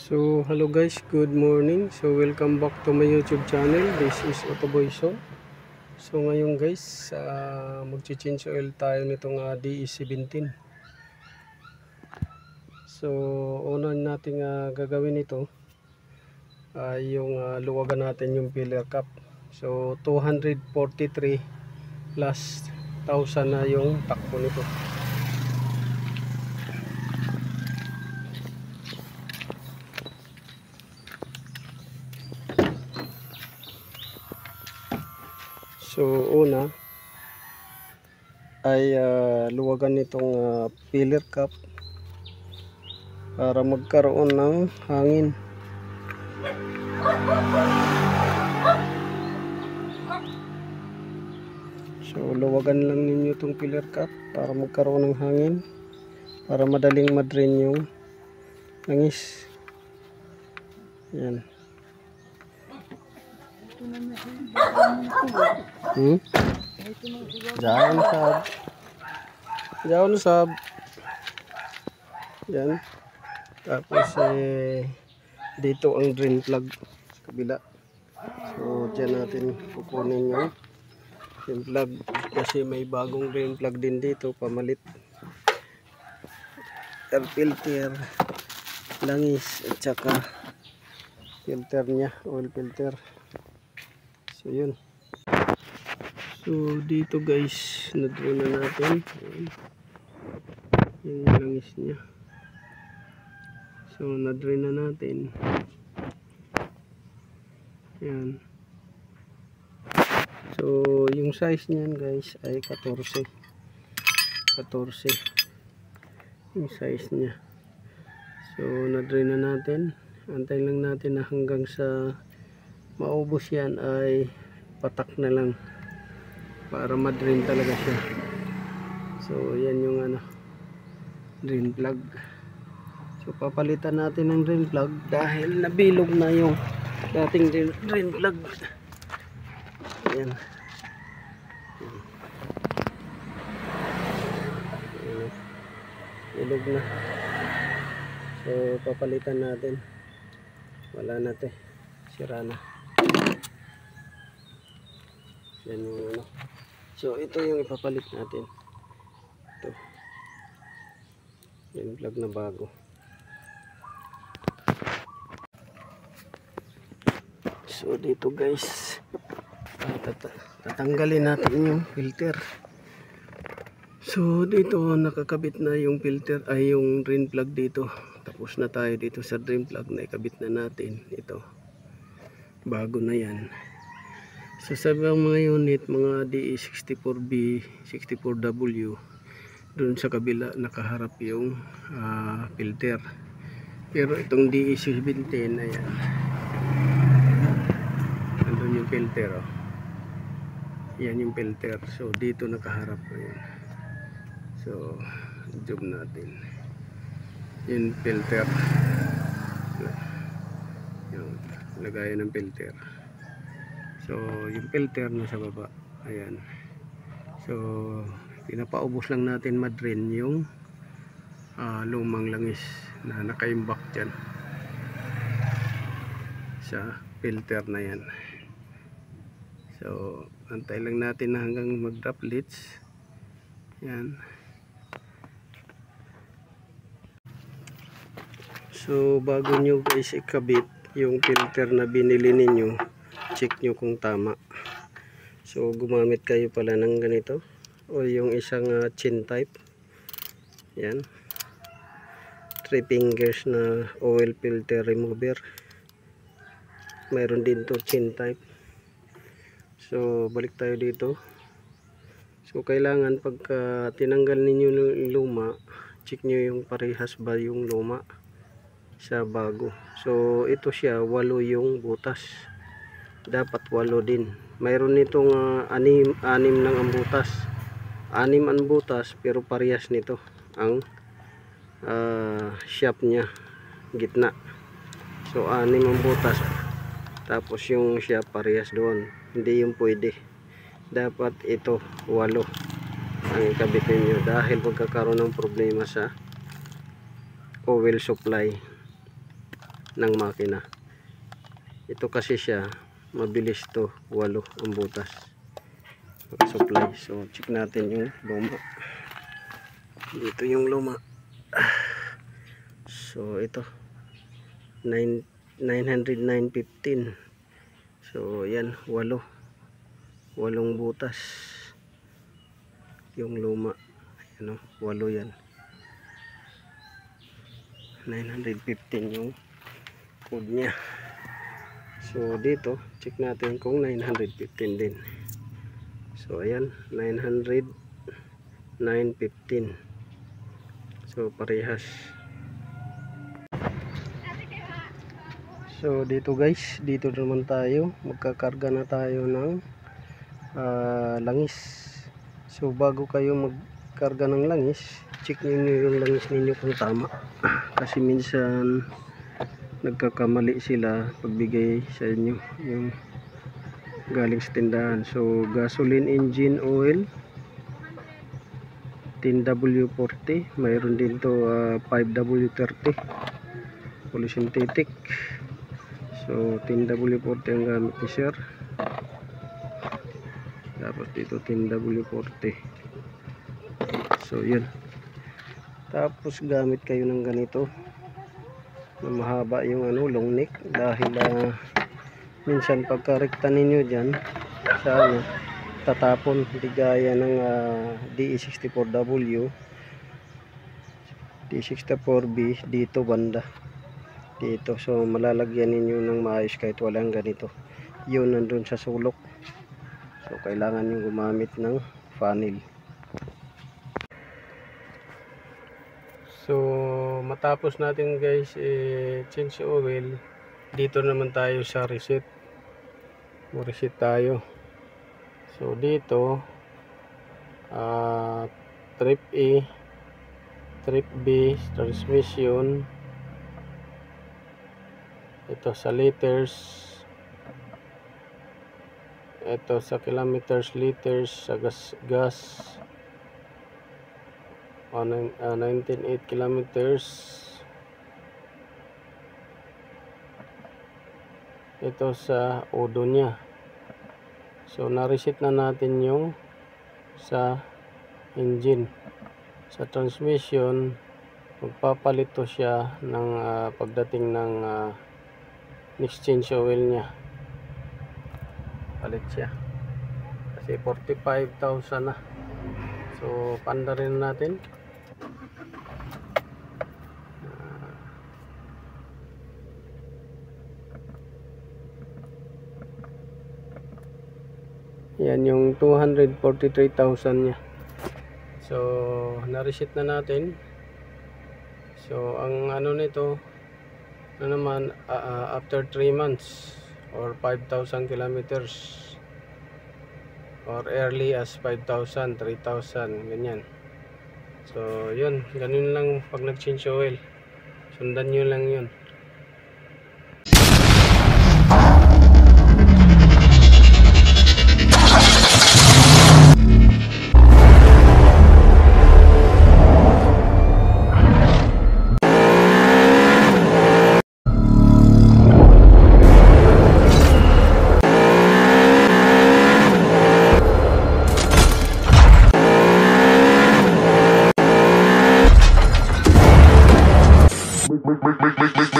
So hello guys, good morning. So welcome back to my YouTube channel. This is Otoboyson. So ngayon guys, magche-change oil tayo nitong DE17. So una nating gagawin ito yung luwagan natin yung filler cap. So 243 plus 1,000 na yung takbo nito. So una ay luwagan nitong filler cap para magkaroon ng hangin. So luwagan lang ninyo itong filler cap para magkaroon ng hangin, para madaling ma-drain yung langis. Yan. Diyan sab. Yan. Tapos dito ang drain plug sa kabila. So diyan natin kukunin yung drain plug kasi may bagong drain plug din dito, pamalit. Air filter, langis at saka filter niya, oil filter. So yun. So dito guys, na-drain na natin yung langis niya. So na-drain na natin. Yan. So yung size niyan guys ay 14 yung size niya. So na-drain na natin. Antay lang natin na hanggang sa maubos yan ay patak na lang para ma-drain talaga siya. So yan yung drain plug. So papalitan natin ng drain plug dahil nabilog na yung dating drain plug. Ayan. Bilog na. So papalitan natin. Wala na te. Sira na. Yan yung So ito yung ipapalit natin. Ito. Drain plug na bago. So dito guys, tatanggalin natin yung filter. So dito nakakabit na yung filter ay yung drain plug dito. Tapos na tayo dito sa drain plug na ikabit na natin. Ito. Bago na yan. So sa mga unit, mga DE64B, 64W, doon sa kabila nakaharap yung filter. Pero itong DE17, ayan. Nandun yung filter. Oh. Yan yung filter. So dito nakaharap. Ayan. So zoom natin. Yung filter. Yung lagayan ng filter. So yung filter na sa baba. Ayan. So pinapaubos lang natin ma-drain yung lumang langis na nakaimbak dyan sa filter na yan. So antay lang natin na hanggang mag-drop leads. Yan. So bago nyo guys ikabit yung filter na binili ninyo, check nyo kung tama. So gumamit kayo pala ng ganito o yung isang chin type. Yan. 3 fingers na oil filter remover. Mayroon din to chin type. So balik tayo dito. So kailangan pagka tinanggal ninyo yung luma, check nyo yung parehas ba yung luma sa bago. So ito siya 8 yung butas. Dapat 8 din. Mayroon nitong 6 lang ang butas. 6 ang butas pero parehas nito ang shaft niya, gitna. So 6 ang butas. Tapos yung shaft parehas doon. Hindi yung pwede. Dapat ito 8 ang ikabit ninyo dahil magkakaroon ng problema sa oil supply. ng makina. Ito kasi siya mabilis to, 8 ang butas supply. So check natin yung luma. Dito yung luma. So ito 909.15. So yan 8 butas yung luma. Ano, 8 yan. 915 yung code nya. So dito check natin kung 915 din. So ayan 915. So parehas. So dito guys, dito naman tayo magkakarga na tayo ng langis. So bago kayo magkarga ng langis, check niyo yung langis ninyo kung tama. Kasi minsan nagkakamali sila pagbigay sa inyo yung galing sa tindahan. So gasoline engine oil 10W40, mayroon din to 5W30 polysynthetic. So 10W40 ang gamit ni sir, tapos dito 10W40. So yun, tapos gamit kayo ng ganito na mahaba yung long neck, dahil minsan pagkarekta ninyo dyan sa tatapon, hindi gaya ng DE64W, D64B dito banda dito. So malalagyan ninyo ng maayos kahit walang ganito, yun nandun sa sulok. So kailangan nyo gumamit ng funnel. So matapos natin guys change oil, dito naman tayo sa reset. Reset tayo. So dito trip A, trip B, transmission. Ito sa liters, ito sa kilometers, liters, sa gas 19.8 kilometers. Ito sa odo nya. So na-reset na natin yung sa engine. Sa transmission, magpapalit to siya ng pagdating ng next change oil nya. Palit siya kasi 45,000 na. So panda rin natin. Yan yung 243,000 nya. So na-reset na natin. So ang ano nito naman, after 3 months or 5,000 kilometers, or early as 5,000, 3,000, ganyan. So yun, ganun lang pag nag-change oil, sundan nyo lang yun. Make